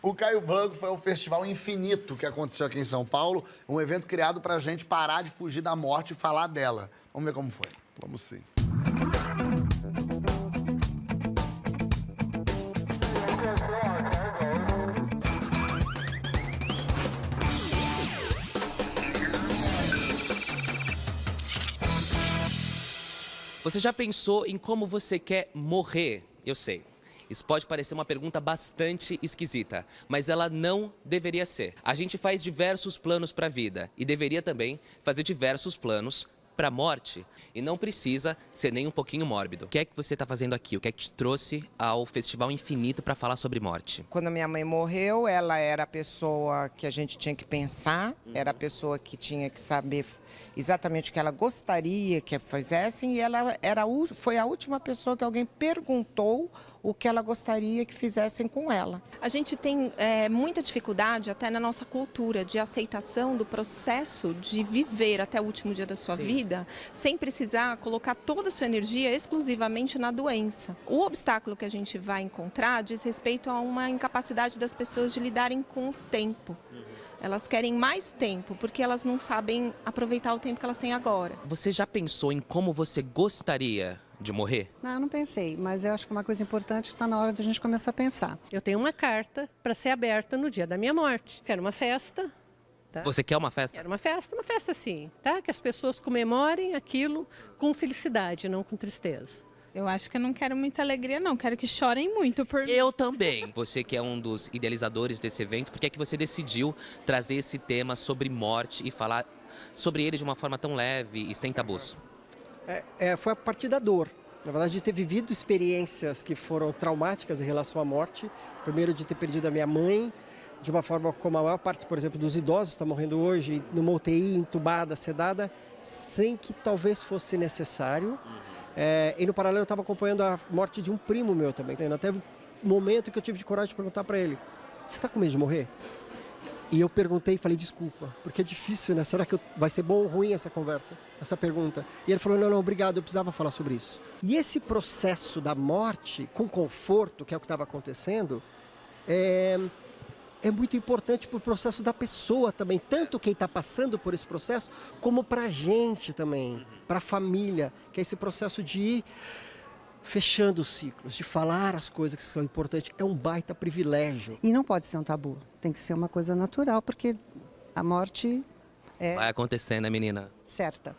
O Caio Blanco foi ao Festival Infinito que aconteceu aqui em São Paulo, um evento criado pra gente parar de fugir da morte e falar dela. Vamos ver como foi. Vamos sim. Você já pensou em como você quer morrer? Eu sei. Isso pode parecer uma pergunta bastante esquisita, mas ela não deveria ser. A gente faz diversos planos para a vida e deveria também fazer diversos planos para a morte. E não precisa ser nem um pouquinho mórbido. O que é que você está fazendo aqui? O que é que te trouxe ao Festival Infinito para falar sobre morte? Quando a minha mãe morreu, ela era a pessoa que a gente tinha que pensar, era a pessoa que tinha que saber exatamente o que ela gostaria que fizessem, e ela foi a última pessoa que alguém perguntou o que ela gostaria que fizessem com ela. A gente tem muita dificuldade até na nossa cultura de aceitação do processo de viver até o último dia da sua vida, sem precisar colocar toda a sua energia exclusivamente na doença. O obstáculo que a gente vai encontrar diz respeito a uma incapacidade das pessoas de lidarem com o tempo. Elas querem mais tempo, porque elas não sabem aproveitar o tempo que elas têm agora. Você já pensou em como você gostaria de morrer? Não pensei, mas eu acho que é uma coisa importante que está na hora de a gente começar a pensar. Eu tenho uma carta para ser aberta no dia da minha morte. Quero uma festa. Tá? Você quer uma festa? Quero uma festa sim, tá? Que as pessoas comemorem aquilo com felicidade, não com tristeza. Eu acho que eu não quero muita alegria, não. Quero que chorem muito por mim. Eu também. Você que é um dos idealizadores desse evento, por que é que você decidiu trazer esse tema sobre morte e falar sobre ele de uma forma tão leve e sem tabus? Foi a partir da dor. Na verdade, de ter vivido experiências que foram traumáticas em relação à morte. Primeiro, de ter perdido a minha mãe, de uma forma como a maior parte, por exemplo, dos idosos está morrendo hoje, numa UTI, entubada, sedada, sem que talvez fosse necessário. E no paralelo eu estava acompanhando a morte de um primo meu também. Até o momento que eu tive de coragem de perguntar para ele: você está com medo de morrer? E eu perguntei e falei: desculpa, porque é difícil, né? Será que vai ser bom ou ruim essa conversa, essa pergunta? E ele falou: não, obrigado, eu precisava falar sobre isso. E esse processo da morte com conforto, que é o que estava acontecendo, é muito importante para o processo da pessoa também, tanto quem está passando por esse processo, como para a gente também, para a família, que é esse processo de ir fechando os ciclos, de falar as coisas que são importantes. É um baita privilégio. E não pode ser um tabu, tem que ser uma coisa natural, porque a morte é Vai acontecer, né, menina? certa.